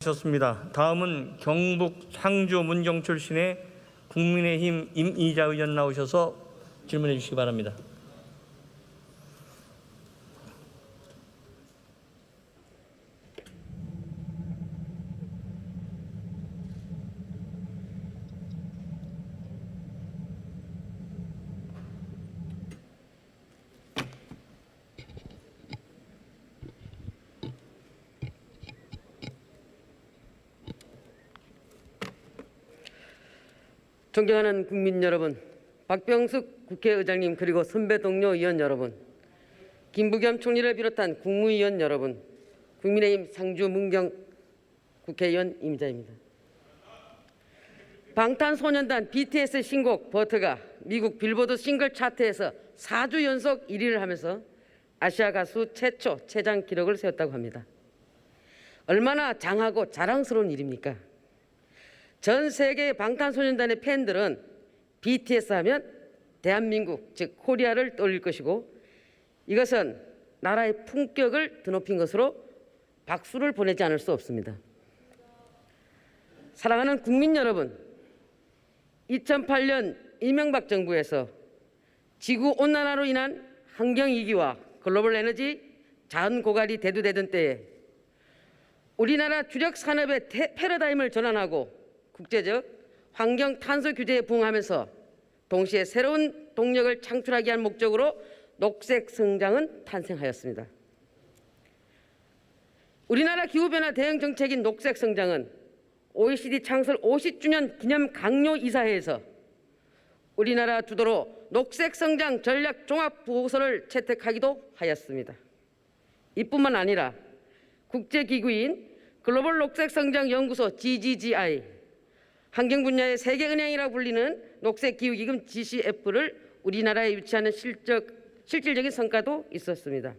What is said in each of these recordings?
하셨습니다. 다음은 경북 상주 문정 출신의 국민의힘 임이자 의원 나오셔서 질문해 주시기 바랍니다. 존경하는 국민 여러분, 박병숙 국회의장님 그리고 선배 동료 의원 여러분, 김부겸 총리를 비롯한 국무위원 여러분, 국민의힘 상주 문경 국회의원 임자입니다. 방탄소년단 BTS 신곡 버터가 미국 빌보드 싱글 차트에서 4주 연속 1위를 하면서 아시아 가수 최초 최장 기록을 세웠다고 합니다. 얼마나 장하고 자랑스러운 일입니까? 전 세계의 방탄소년단의 팬들은 BTS 하면 대한민국, 즉 코리아를 떠올릴 것이고, 이것은 나라의 품격을 드높인 것으로 박수를 보내지 않을 수 없습니다. 사랑하는 국민 여러분, 2008년 이명박 정부에서 지구온난화로 인한 환경위기와 글로벌 에너지 자원고갈이 대두되던 때에 우리나라 주력 산업의 패러다임을 전환하고 국제적 환경 탄소 규제에 부응하면서 동시에 새로운 동력을 창출하기 위한 목적으로 녹색 성장은 탄생하였습니다. 우리나라 기후변화 대응 정책인 녹색 성장은 OECD 창설 50주년 기념 강요 이사회에서 우리나라 주도로 녹색 성장 전략 종합 보고서를 채택하기도 하였습니다. 이뿐만 아니라 국제기구인 글로벌 녹색 성장 연구소 GGGI, 환경 분야의 세계은행이라 불리는 녹색기후기금 GCF를 우리나라에 유치하는 실질적인 성과도 있었습니다.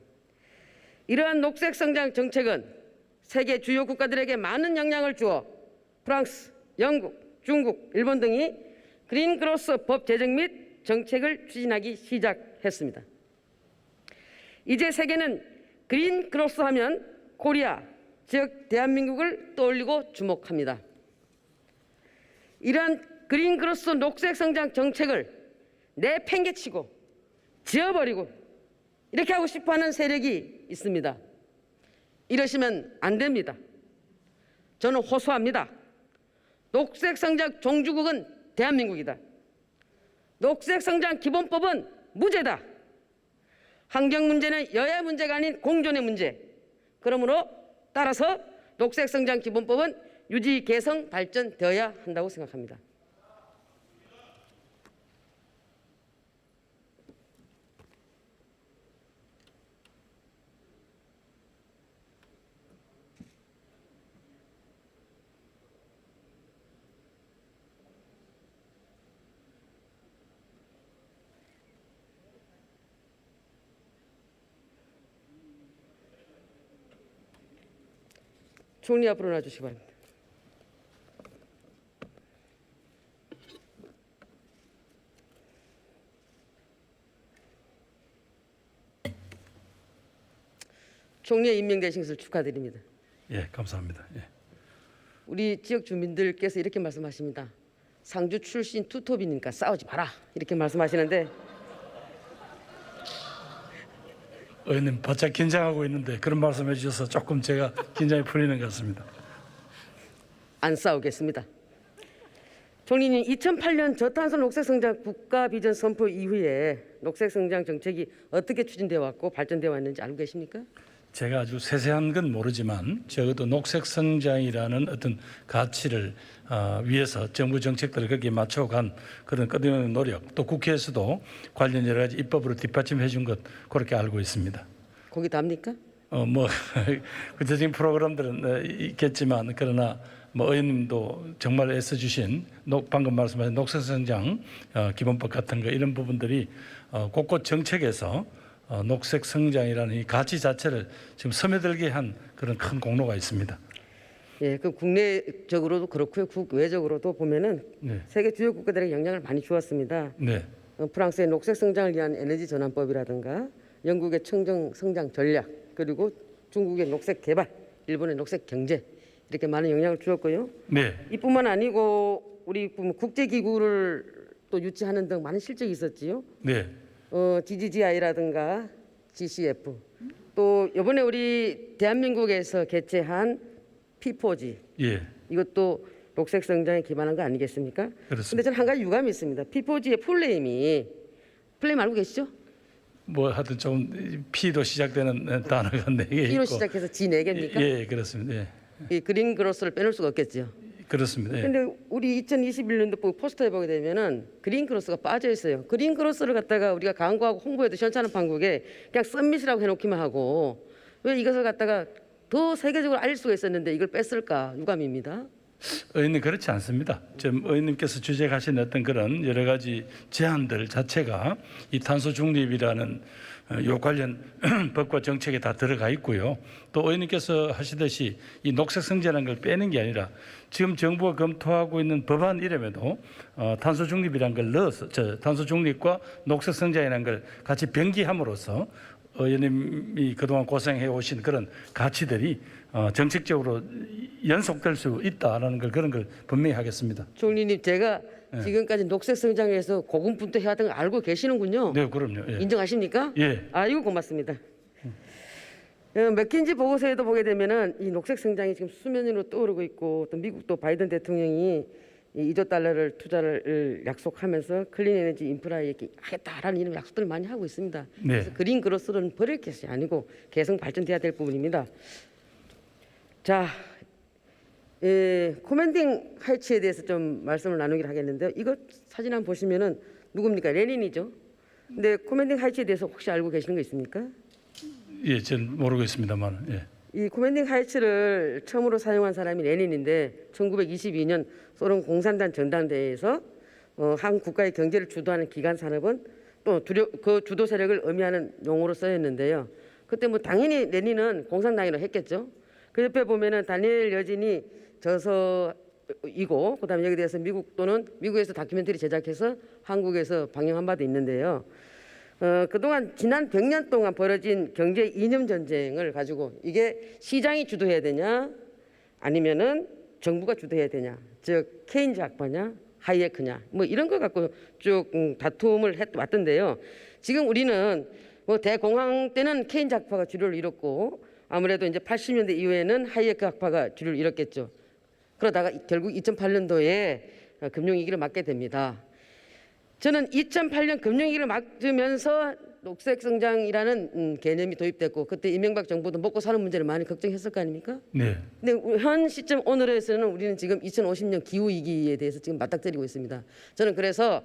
이러한 녹색 성장 정책은 세계 주요 국가들에게 많은 영향을 주어 프랑스, 영국, 중국, 일본 등이 그린 크로스 법 제정 및 정책을 추진하기 시작했습니다. 이제 세계는 그린 크로스 하면 코리아, 즉 대한민국을 떠올리고 주목합니다. 이러한 그린 크로스 녹색 성장 정책을 내팽개치고 지워버리고 이렇게 하고 싶어하는 세력이 있습니다. 이러시면 안 됩니다. 저는 호소합니다. 녹색 성장 종주국은 대한민국이다. 녹색 성장 기본법은 무죄다. 환경 문제는 여야 문제가 아닌 공존의 문제. 그러므로 따라서 녹색 성장 기본법은 유지, 개성, 발전되어야 한다고 생각합니다. 총리 앞으로 나와주시기 바랍니다. 총리의 임명되신 것을 축하드립니다. 예, 감사합니다. 예. 우리 지역 주민들께서 이렇게 말씀하십니다. 상주 출신 투톱이니까 싸우지 마라 이렇게 말씀하시는데, 의원님 바짝 긴장하고 있는데 그런 말씀해 주셔서 조금 제가 긴장이 풀리는 것 같습니다. 안 싸우겠습니다. 총리님, 2008년 저탄소 녹색성장 국가비전 선포 이후에 녹색성장 정책이 어떻게 추진되어 왔고 발전되어 왔는지 알고 계십니까? 제가 아주 세세한 건 모르지만 적어도 녹색 성장이라는 어떤 가치를 위해서 정부 정책들을 거기에 맞춰간 그런 끝없는 노력, 또 국회에서도 관련 여러 가지 입법으로 뒷받침해 준 것 그렇게 알고 있습니다. 거기 답니까? 뭐 구체적인 프로그램들은 있겠지만, 그러나 뭐 의원님도 정말 애써주신 방금 말씀하신 녹색 성장 기본법 같은 거, 이런 부분들이 곳곳 정책에서 녹색 성장이라는 이 가치 자체를 지금 스며들게 한 그런 큰 공로가 있습니다. 예, 그 국내적으로도 그렇고요, 국외적으로도 보면은 네. 세계 주요 국가들에게 영향을 많이 주었습니다. 네. 프랑스의 녹색 성장을 위한 에너지 전환법이라든가, 영국의 청정 성장 전략, 그리고 중국의 녹색 개발, 일본의 녹색 경제, 이렇게 많은 영향을 주었고요. 네, 이뿐만 아니고 우리 국제기구를 또 유치하는 등 많은 실적이 있었지요. 네, GGGI라든가 GCF, 또 이번에 우리 대한민국에서 개최한 P4G, 예, 이것도 녹색 성장에 기반한 거 아니겠습니까? 그렇습니다. 근데 저는 한 가지 유감이 있습니다. P4G의 플레임 알고 계시죠? 뭐 하여튼 좀 P도 시작되는 단어가 4개 있고. P로 시작해서 G 4개입니까? 예, 그렇습니다. 예, 이 그린 그로스를 빼놓을 수가 없겠죠. 그렇습니다. 예. 근데 우리 2021년도 포스터에 보게 되면은 그린 크로스가 빠져 있어요. 그린 크로스를 갖다가 우리가 광고하고 홍보해도 시원찮은 판국에 그냥 썸밋이라고 해놓기만 하고 왜 이것을 갖다가 더 세계적으로 알릴 수가 있었는데 이걸 뺐을까 유감입니다. 의원님 그렇지 않습니다. 지금 의원님께서 주제하신 어떤 그런 여러 가지 제안들 자체가 이 탄소 중립이라는 요 관련 법과 정책에 다 들어가 있고요. 또 의원님께서 하시듯이 이 녹색 성장이라는 걸 빼는 게 아니라 지금 정부가 검토하고 있는 법안 이름에도 탄소 중립이라는 걸 넣어서 탄소 중립과 녹색 성장이라는 걸 같이 병기함으로써 의원님이 그동안 고생해 오신 그런 가치들이 정책적으로 연속될 수 있다라는 걸 그런 걸 분명히 하겠습니다. 총리님 제가 지금까지 녹색 성장에서 고군분투 해왔던 걸 알고 계시는군요. 네, 그럼요. 예. 인정하십니까? 예. 아이고 고맙습니다. 맥킨지 보고서에도 보게 되면은 이 녹색 성장이 지금 수면 위로 떠오르고 있고 또 미국도 바이든 대통령이 이 2조 달러를 투자를 약속하면서 클린 에너지 인프라에 이렇게 하겠다라는 이런 약속들을 많이 하고 있습니다. 네. 그래서 그린 그로스는 버릴 것이 아니고 계속 발전돼야 될 부분입니다. 자, 코맨딩 하이츠에 대해서 좀 말씀을 나누기를 하겠는데요. 이거 사진 한번 보시면은 누굽니까? 레닌이죠. 근데 코맨딩 하이츠에 대해서 혹시 알고 계시는 거 있습니까? 예, 전 모르고 있습니다만. 예. 이 코맨딩 하이츠를 처음으로 사용한 사람이 레닌인데 1922년 소련 공산당 전당대회에서 한 국가의 경제를 주도하는 기간 산업은 또 그 주도 세력을 의미하는 용어로 쓰였는데요. 그때 뭐 당연히 레닌은 공산당이라 했겠죠. 그 옆에 보면은 다니엘 여진이 저서이고 그다음에 여기 대해서 미국에서 다큐멘터리 제작해서 한국에서 방영한 바도 있는데요. 그동안 지난 100년 동안 벌어진 경제 이념 전쟁을 가지고 이게 시장이 주도해야 되냐 아니면은 정부가 주도해야 되냐, 즉 케인즈 학파냐 하이에크냐 뭐 이런 거 갖고 쭉 다툼을 왔던데요. 지금 우리는 뭐 대공황 때는 케인즈 학파가 주류를 이뤘고 아무래도 이제 80년대 이후에는 하이에크 학파가 주류를 이뤘겠죠. 그러다가 결국 2008년도에 금융위기를 맞게 됩니다. 저는 2008년 금융위기를 맞으면서 녹색 성장이라는 개념이 도입됐고 그때 이명박 정부도 먹고 사는 문제를 많이 걱정했을 거 아닙니까? 네. 근데 현 시점 오늘에서는 우리는 지금 2050년 기후 위기에 대해서 지금 맞닥뜨리고 있습니다. 저는 그래서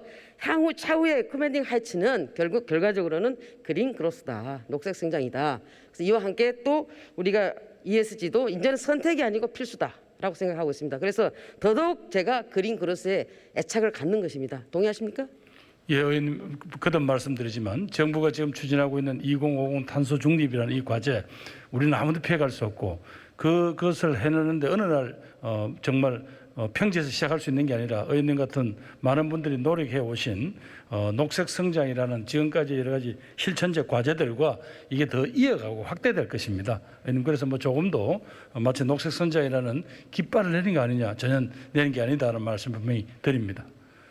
차후의 코맨딩 하이츠는 결국 결과적으로는 그린 그로스다, 녹색 성장이다. 그래서 이와 함께 또 우리가 ESG도 이제는 선택이 아니고 필수다라고 생각하고 있습니다. 그래서 더더욱 제가 그린 그로스에 애착을 갖는 것입니다. 동의하십니까? 예, 의원님 거듭 말씀드리지만 정부가 지금 추진하고 있는 2050 탄소 중립이라는 이 과제 우리는 아무도 피해갈 수 없고 그것을 해내는데 어느 날 정말 평지에서 시작할 수 있는 게 아니라 의원님 같은 많은 분들이 노력해 오신 녹색 성장이라는 지금까지 여러 가지 실천적 과제들과 이게 더 이어가고 확대될 것입니다. 의원님 그래서 뭐 조금도 마치 녹색 성장이라는 깃발을 내린 거 아니냐, 전혀 내린 게 아니다라는 말씀 분명히 드립니다.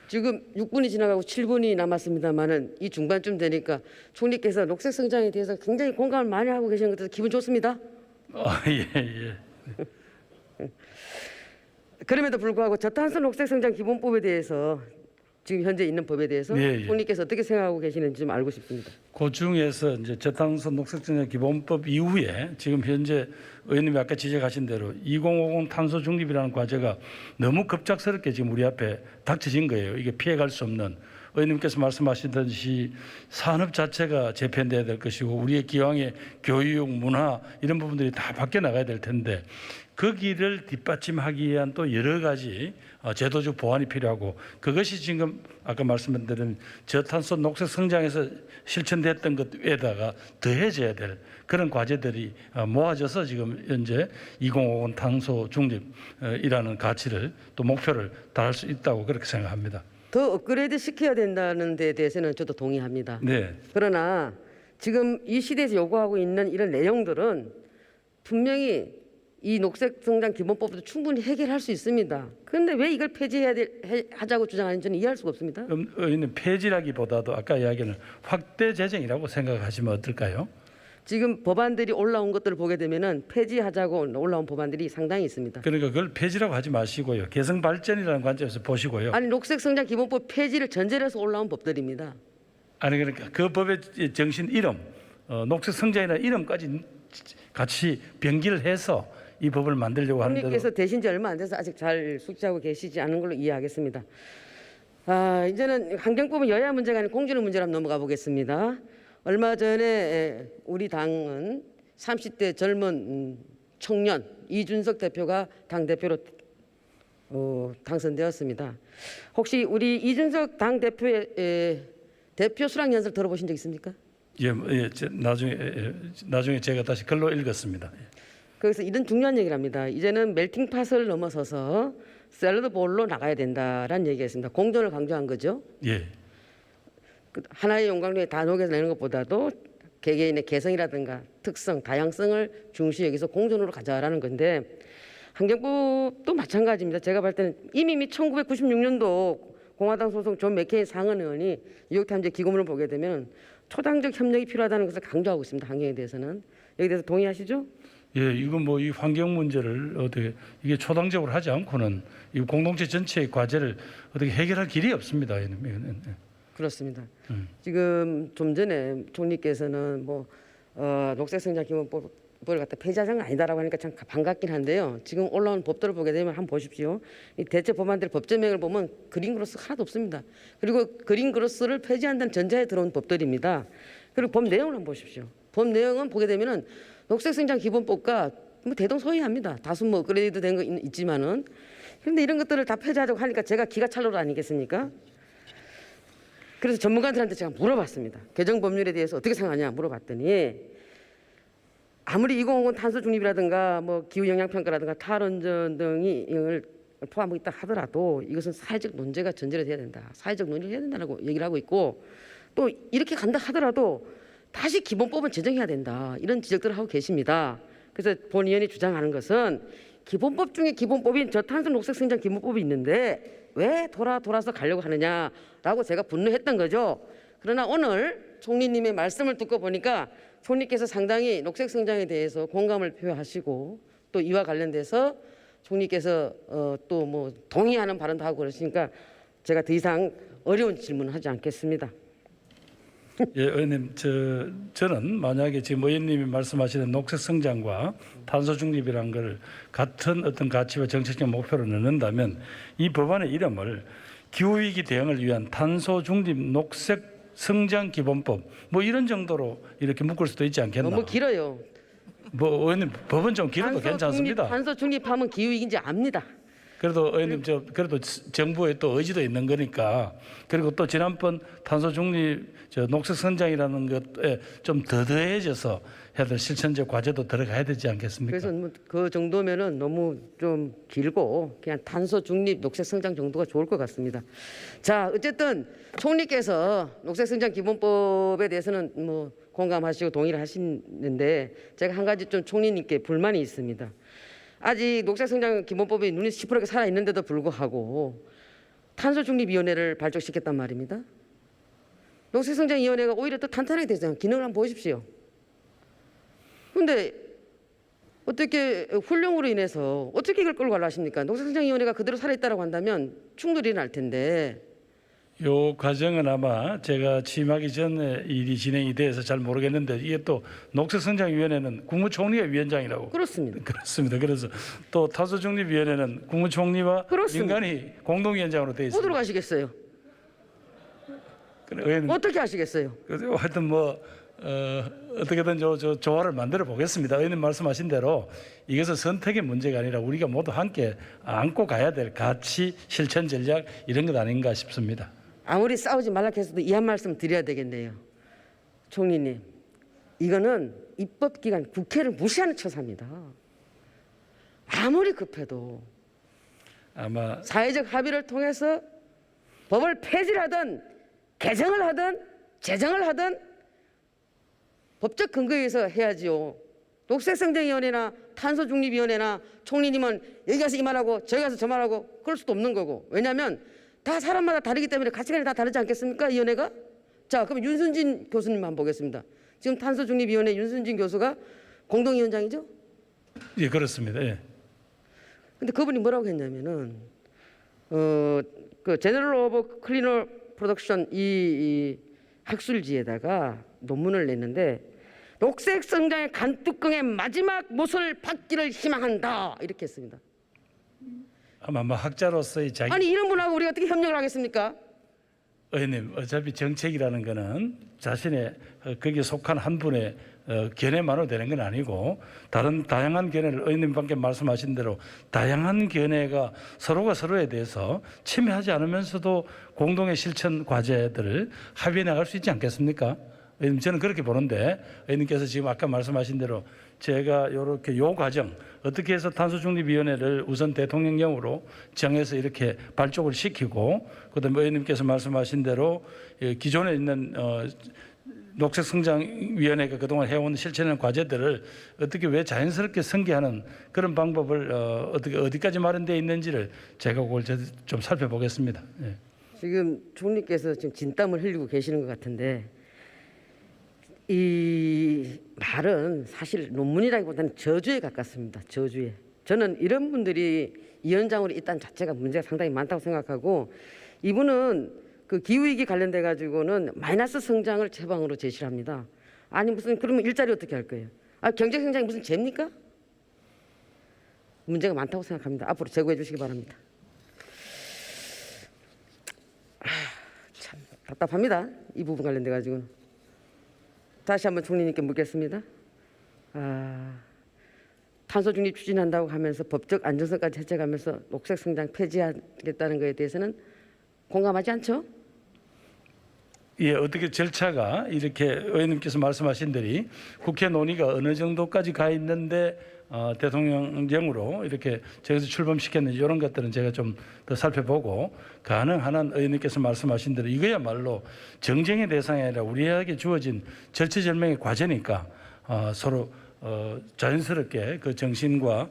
지금 6분이 지나가고 7분이 남았습니다만은 이 중반쯤 되니까 총리께서 녹색 성장에 대해서 굉장히 공감을 많이 하고 계시는 것 같아서 기분 좋습니다. 예. 그럼에도 불구하고 저탄소 녹색 성장 기본법에 대해서 지금 현재 있는 법에 대해서 예, 예. 총리께서 어떻게 생각하고 계시는지 좀 알고 싶습니다. 그 중에서 이제 저탄소 녹색성장 기본법 이후에 지금 현재 의원님이 아까 지적하신 대로 2050 탄소 중립이라는 과제가 너무 급작스럽게 지금 우리 앞에 닥쳐진 거예요. 이게 피해갈 수 없는. 의원님께서 말씀하시듯이 산업 자체가 재편돼야 될 것이고 우리의 기왕의 교육, 문화 이런 부분들이 다 바뀌어 나가야 될 텐데 그 길을 뒷받침하기 위한 또 여러 가지 제도적 보완이 필요하고 그것이 지금 아까 말씀드린 저탄소 녹색 성장에서 실천됐던 것 외에다가 더해져야 될 그런 과제들이 모아져서 지금 현재 2050 탄소 중립이라는 가치를 또 목표를 달할 수 있다고 그렇게 생각합니다. 더 업그레이드 시켜야 된다는 데 대해서는 저도 동의합니다. 네. 그러나 지금 이 시대에서 요구하고 있는 이런 내용들은 분명히 이 녹색성장 기본법도 충분히 해결할 수 있습니다. 그런데 왜 이걸 하자고 주장하는지 저는 이해할 수가 없습니다. 그럼 의원님 폐지라기보다도 아까 이야기는 확대 재정이라고 생각하시면 어떨까요? 지금 법안들이 올라온 것들을 보게 되면은 폐지하자고 올라온 법안들이 상당히 있습니다. 그러니까 그걸 폐지라고 하지 마시고요. 개성 발전이라는 관점에서 보시고요. 아니 녹색성장 기본법 폐지를 전제로 해서 올라온 법들입니다. 아니 그러니까 그 법의 정신 이름, 녹색성장이라는 이름까지 같이 병기를 해서 이 법을 만들려고 하는데도 총리께서 되신 지 얼마 안 돼서 아직 잘 숙지하고 계시지 않은 걸로 이해하겠습니다. 이제는 환경법은 여야 문제가 아닌 공주의 문제로 한번 넘어가 보겠습니다. 얼마 전에 우리 당은 30대 젊은 청년 이준석 대표가 당대표로 당선되었습니다. 혹시 우리 이준석 당대표의 대표 수락 연설 들어보신 적 있습니까? 예, 나중에 제가 다시 글로 읽었습니다. 거기서 이런 중요한 얘기를 합니다. 이제는 멜팅팟을 넘어서서 샐러드 볼로 나가야 된다라는 얘기였습니다. 공존을 강조한 거죠. 예. 하나의 용광로에 다 녹여내는 것보다도 개개인의 개성이라든가 특성, 다양성을 중시 여기서 공존으로 가자라는 건데 환경법도 마찬가지입니다. 제가 볼 때는 이미 1996년도 공화당 소속 존 맥케인 상원 의원이 뉴욕타임즈 기고문을 보게 되면 초당적 협력이 필요하다는 것을 강조하고 있습니다. 환경에 대해서는. 여기 대해서 동의하시죠? 예, 이건 뭐 이 환경 문제를 어떻게 이게 초당적으로 하지 않고는 이 공동체 전체의 과제를 어떻게 해결할 길이 없습니다. 이거는. 그렇습니다. 지금 좀 전에 총리께서는 녹색성장 기본법을 갖다 폐지하자는 건 아니다라고 하니까 참 반갑긴 한데요. 지금 올라온 법들을 보게 되면 한번 보십시오. 이 대체 법안들 법제명을 보면 그린 그로스 하나도 없습니다. 그리고 그린 그로스를 폐지한다는 전제에 들어온 법들입니다. 그리고 법 내용을 한번 보십시오. 법 내용은 보게 되면은 녹색성장 기본법과 대동소이합니다. 다수 업그레이드 된 거 있지만은 그런데 이런 것들을 다 폐지하자고 하니까 제가 기가 찰 노릇 아니겠습니까? 그래서 전문가들한테 제가 물어봤습니다. 개정 법률에 대해서 어떻게 생각하냐 물어봤더니 아무리 2050 탄소 중립이라든가 기후 영향 평가라든가 탈원전 등이 이걸 포함하고 있다 하더라도 이것은 사회적 논제가 전제로 돼야 된다. 사회적 논의를 해야 된다고 얘기를 하고 있고 또 이렇게 간다 하더라도 다시 기본법은 제정해야 된다. 이런 지적들을 하고 계십니다. 그래서 본 의원이 주장하는 것은 기본법 중에 기본법인 저탄소 녹색성장 기본법이 있는데 왜 돌아서 가려고 하느냐라고 제가 분노했던 거죠. 그러나 오늘 총리님의 말씀을 듣고 보니까 총리께서 상당히 녹색성장에 대해서 공감을 표하시고 또 이와 관련돼서 총리께서 또 동의하는 발언도 하고 그러시니까 제가 더 이상 어려운 질문을 하지 않겠습니다. 예, 의원님, 저는 만약에 지금 의원님이 말씀하시는 녹색 성장과 탄소 중립이라는 걸 같은 어떤 가치와 정책적 목표로 넣는다면 이 법안의 이름을 기후 위기 대응을 위한 탄소 중립 녹색 성장 기본법 이런 정도로 이렇게 묶을 수도 있지 않겠나? 너무 길어요. 의원님 법은 좀 길어도 괜찮습니다. 탄소 중립하면 기후 위기인지 압니다. 그래도 의원님 그래도 정부의 또 의지도 있는 거니까 그리고 또 지난번 탄소 중립 녹색 성장이라는 것에 좀 더 더해져서 해야 될 실천적 과제도 들어가야 되지 않겠습니까? 그래서 그 정도면은 너무 좀 길고 그냥 탄소 중립 녹색 성장 정도가 좋을 것 같습니다. 자, 어쨌든 총리께서 녹색 성장 기본법에 대해서는 공감하시고 동의를 하시는데 제가 한 가지 좀 총리님께 불만이 있습니다. 아직 녹색성장 기본법이 눈이 시퍼렇게 살아있는데도 불구하고 탄소중립위원회를 발족시켰단 말입니다. 녹색성장위원회가 오히려 더 탄탄하게 되잖아요. 기능을 한번 보십시오. 그런데 어떻게 훈령으로 인해서 어떻게 이걸 끌고 가려 하십니까? 녹색성장위원회가 그대로 살아있다고 한다면 충돌이 날 텐데. 요 과정은 아마 제가 취임하기 전에 일이 진행이 돼서 잘 모르겠는데 이게 또 녹색성장위원회는 국무총리가 위원장이라고. 그렇습니다. 그렇습니다. 그래서 또 탄소중립위원회는 국무총리와 그렇습니다. 민간이 공동위원장으로 되어 있습니다. 어디로 가시겠어요? 어떻게 하시겠어요? 그래서 하여튼 어떻게든 조화를 만들어 보겠습니다. 의원님 말씀하신 대로 이것은 선택의 문제가 아니라 우리가 모두 함께 안고 가야 될 가치, 실천 전략 이런 것 아닌가 싶습니다. 아무리 싸우지 말라 해서도 이 한 말씀 드려야 되겠네요. 총리님, 이거는 입법기관 국회를 무시하는 처사입니다. 아무리 급해도 아마 사회적 합의를 통해서 법을 폐지를 하든 개정을 하든 제정을 하든 법적 근거에 의해서 해야지요. 녹색성장위원회나 탄소중립위원회나 총리님은 여기 가서 이 말하고 저기 가서 저 말하고 그럴 수도 없는 거고. 왜냐하면 다 사람마다 다르기 때문에 가치관이 다 다르지 않겠습니까? 이 위원회가? 자, 그럼 윤순진 교수님 한번 보겠습니다. 지금 탄소중립위원회 윤순진 교수가 공동위원장이죠? 예, 그렇습니다. 예. 근데 그분이 뭐라고 했냐면은 그 제너럴 오브 클리너 프로덕션 이 학술지에다가 논문을 냈는데 녹색 성장의 간뚜껑의 마지막 못을 받기를 희망한다 이렇게 했습니다. 아마 뭐 학자로서의 자기 아니 이런 분하고 우리가 어떻게 협력을 하겠습니까? 의원님, 어차피 정책이라는 거는 자신의 거기에 속한 한 분의 견해만으로 되는 건 아니고 다른 다양한 견해를 의원님밖에 말씀하신 대로 다양한 견해가 서로가 서로에 대해서 침해하지 않으면서도 공동의 실천 과제들을 합의해 나갈 수 있지 않겠습니까? 의원님, 저는 그렇게 보는데 의원님께서 지금 아까 말씀하신 대로 제가 이렇게 요 과정 어떻게 해서 탄소중립위원회를 우선 대통령령으로 정해서 이렇게 발족을 시키고 그다음에 의원님께서 말씀하신 대로 기존에 있는 녹색성장위원회가 그동안 해온 실천하는 과제들을 어떻게 왜 자연스럽게 승계하는 그런 방법을 어떻게 어디까지 마련되어 있는지를 제가 그걸 좀 살펴보겠습니다. 예. 지금 총리께서 지금 진땀을 흘리고 계시는 것 같은데 이 말은 사실 논문이라기보다는 저주에 가깝습니다. 저주에. 저는 이런 분들이 위원장으로 있다는 자체가 문제가 상당히 많다고 생각하고 이분은 그 기후위기 관련돼 가지고는 마이너스 성장을 제방으로 제시를 합니다. 아니 무슨 그러면 일자리 어떻게 할 거예요? 아 경제 성장이 무슨 죄입니까? 문제가 많다고 생각합니다. 앞으로 제고해 주시기 바랍니다. 참 답답합니다. 이 부분 관련돼 가지고는. 다시 한번 총리님께 묻겠습니다. 탄소 중립 추진한다고 하면서 법적 안정성까지 해체하면서 녹색 성장 폐지하겠다는 것에 대해서는 공감하지 않죠? 예, 어떻게 절차가 이렇게 의원님께서 말씀하신 대로 국회 논의가 어느 정도까지 가 있는데 대통령령으로 이렇게 저기서 출범시켰는지 이런 것들은 제가 좀 더 살펴보고 가능한 한 의원님께서 말씀하신 대로 이거야말로 정쟁의 대상이 아니라 우리에게 주어진 절체절명의 과제니까 서로 자연스럽게 그 정신과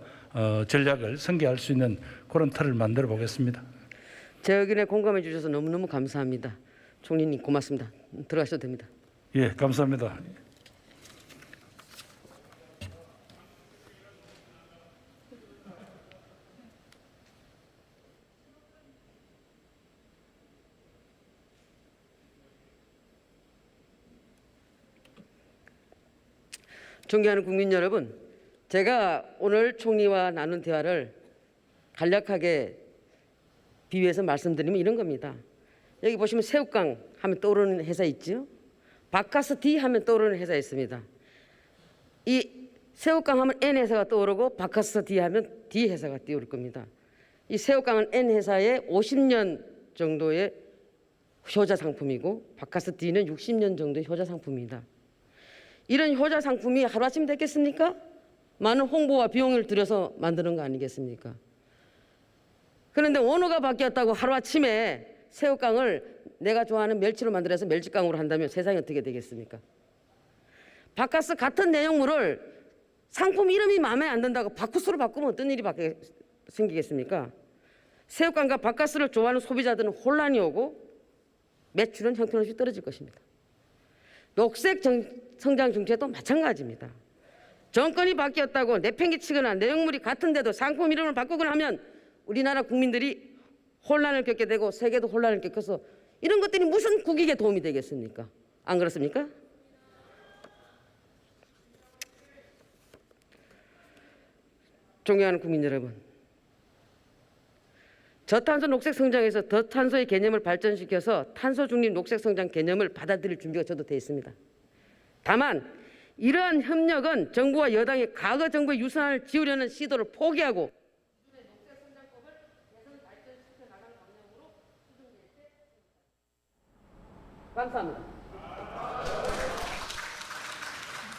전략을 전개할 수 있는 그런 틀을 만들어 보겠습니다. 제 의견에 공감해 주셔서 너무너무 감사합니다. 총리님 고맙습니다. 들어가셔도 됩니다. 예, 감사합니다. 존경하는 국민 여러분, 제가 오늘 총리와 나눈 대화를 간략하게 비유해서 말씀드리면 이런 겁니다. 여기 보시면 새우깡 하면 떠오르는 회사 있죠? 바카스 D 하면 떠오르는 회사 있습니다. 이 새우깡 하면 N 회사가 떠오르고 바카스 D 하면 D 회사가 떠오를 겁니다. 이 새우깡은 N 회사의 50년 정도의 효자 상품이고 바카스 D는 60년 정도의 효자 상품입니다. 이런 효자 상품이 하루아침 됐겠습니까? 많은 홍보와 비용을 들여서 만드는 거 아니겠습니까? 그런데 원호가 바뀌었다고 하루아침에 새우깡을 내가 좋아하는 멸치로 만들어서 멸치깡으로 한다면 세상이 어떻게 되겠습니까? 바카스 같은 내용물을 상품 이름이 마음에 안 든다고 바쿠스로 바꾸면 어떤 일이 생기겠습니까? 새우깡과 바카스를 좋아하는 소비자들은 혼란이 오고 매출은 형편없이 떨어질 것입니다. 녹색 성장 정책도 마찬가지입니다. 정권이 바뀌었다고 내팽개치거나 내용물이 같은데도 상품 이름을 바꾸거나 하면 우리나라 국민들이 혼란을 겪게 되고 세계도 혼란을 겪어서 이런 것들이 무슨 국익에 도움이 되겠습니까? 안 그렇습니까? 존경하는 국민 여러분, 저탄소 녹색 성장에서 저탄소의 개념을 발전시켜서 탄소 중립 녹색 성장 개념을 받아들일 준비가 저도 되어 있습니다. 다만 이러한 협력은 정부와 여당이 과거 정부의 유산을 지우려는 시도를 포기하고 감사합니다.